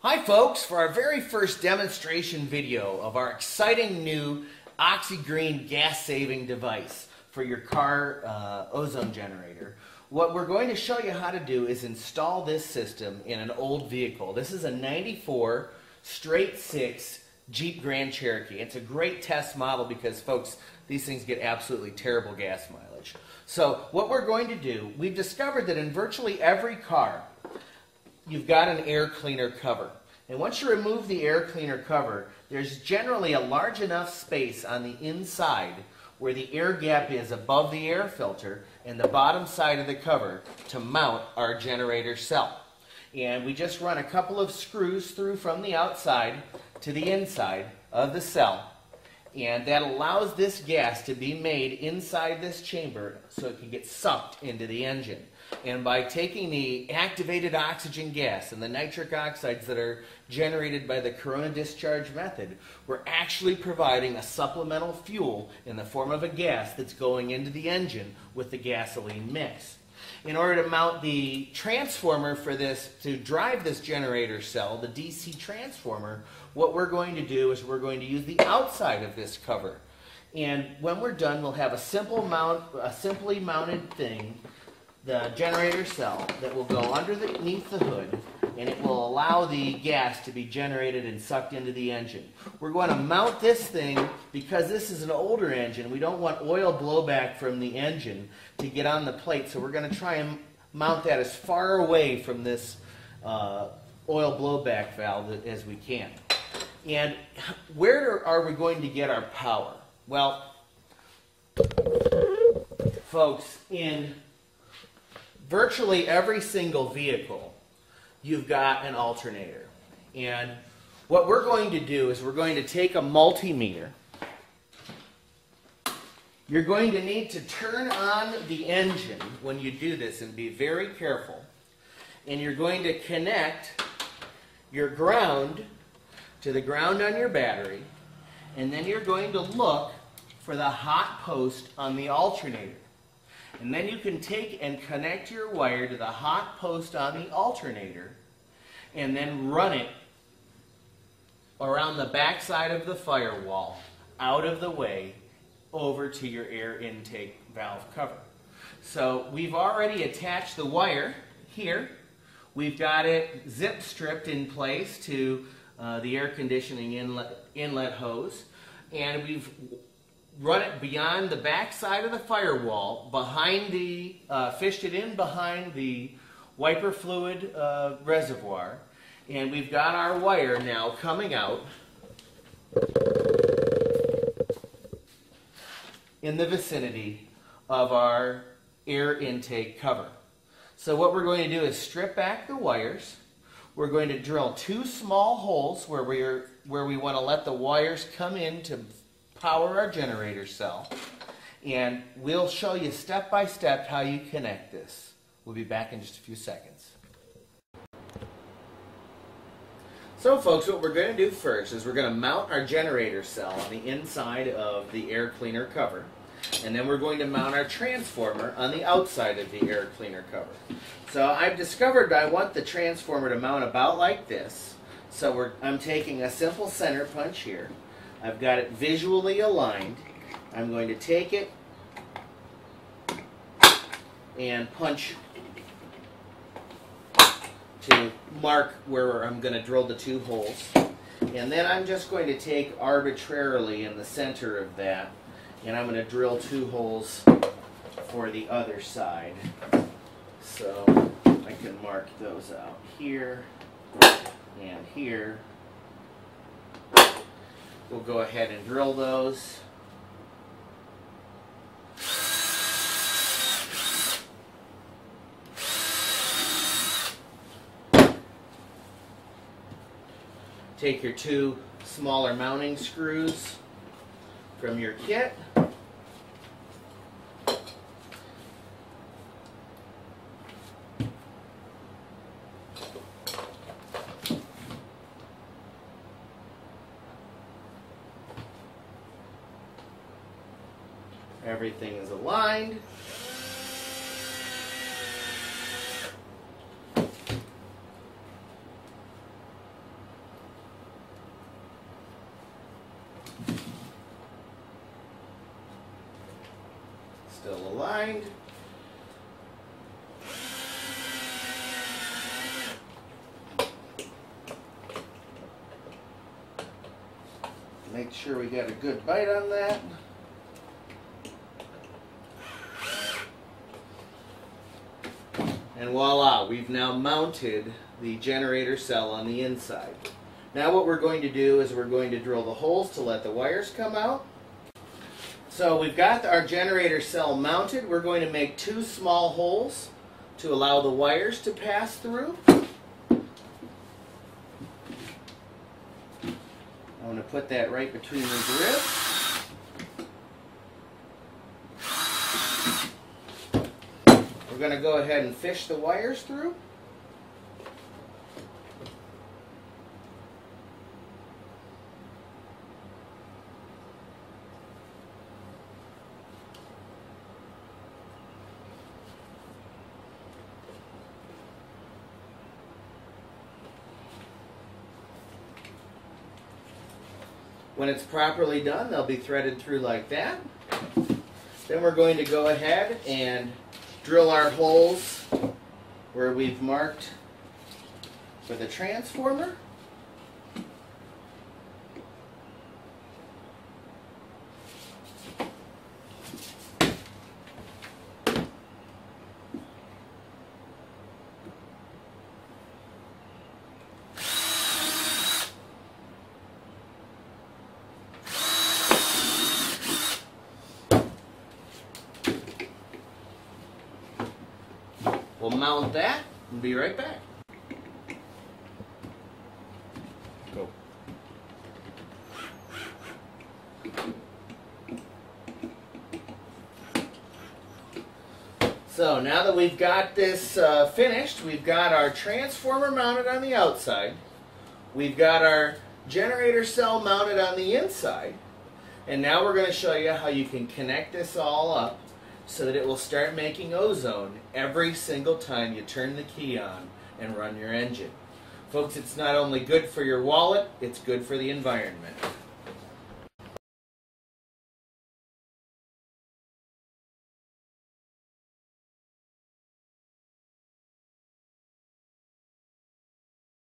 Hi folks, for our very first demonstration video of our exciting new OxyGreen gas-saving device for your car ozone generator, what we're going to show you how to do is install this system in an old vehicle. This is a 94 straight 6 Jeep Grand Cherokee. It's a great test model because, folks, these things get absolutely terrible gas mileage. So what we're going to do, we've discovered that in virtually every car, you've got an air cleaner cover. And once you remove the air cleaner cover, there's generally a large enough space on the inside where the air gap is above the air filter and the bottom side of the cover to mount our generator cell. And we just run a couple of screws through from the outside to the inside of the cell. And that allows this gas to be made inside this chamber so it can get sucked into the engine. And by taking the activated oxygen gas and the nitric oxides that are generated by the corona discharge method, we're actually providing a supplemental fuel in the form of a gas that's going into the engine with the gasoline mix. In order to mount the transformer for this, to drive this generator cell, the DC transformer, what we're going to do is we're going to use the outside of this cover. And when we're done, we'll have a simply mounted thing, the generator cell, that will go underneath the hood, and it will allow the gas to be generated and sucked into the engine. We're going to mount this thing because this is an older engine. We don't want oil blowback from the engine to get on the plate, so we're going to try and mount that as far away from this oil blowback valve as we can. And where are we going to get our power? Well, folks, in virtually every single vehicle, you've got an alternator. And what we're going to do is we're going to take a multimeter. You're going to need to turn on the engine when you do this and be very careful. And you're going to connect your ground to the ground on your battery. And then you're going to look for the hot post on the alternator. And then you can take and connect your wire to the hot post on the alternator and then run it around the back side of the firewall, out of the way, over to your air intake valve cover. So we've already attached the wire here. We've got it zip stripped in place to the air conditioning inlet hose, and we've run it beyond the back side of the firewall, behind the, fished it in behind the wiper fluid reservoir, and we've got our wire now coming out in the vicinity of our air intake cover. So what we're going to do is strip back the wires. We're going to drill 2 small holes where we want to let the wires come in to power our generator cell, and we'll show you step by step how you connect this. We'll be back in just a few seconds. So folks, what we're going to do first is we're going to mount our generator cell on the inside of the air cleaner cover, and then we're going to mount our transformer on the outside of the air cleaner cover. So I've discovered I want the transformer to mount about like this. So I'm taking a simple center punch here. I've got it visually aligned. I'm going to take it and punch to mark where I'm going to drill the 2 holes. And then I'm just going to take arbitrarily in the center of that, and I'm going to drill 2 holes for the other side. So I can mark those out here and here. We'll go ahead and drill those. Take your 2 smaller mounting screws from your kit. Everything is aligned. Still aligned. Make sure we got a good bite on that. And voila, we've now mounted the generator cell on the inside. Now what we're going to do is we're going to drill the holes to let the wires come out. So we've got our generator cell mounted. We're going to make 2 small holes to allow the wires to pass through. I'm going to put that right between the ribs. We're going to go ahead and fish the wires through. When it's properly done, they'll be threaded through like that. Then we're going to go ahead and drill our holes where we've marked for the transformer. We'll mount that and be right back. Go. So now that we've got this finished, we've got our transformer mounted on the outside. We've got our generator cell mounted on the inside. And now we're going to show you how you can connect this all up so that it will start making ozone every single time you turn the key on and run your engine. Folks, it's not only good for your wallet, it's good for the environment.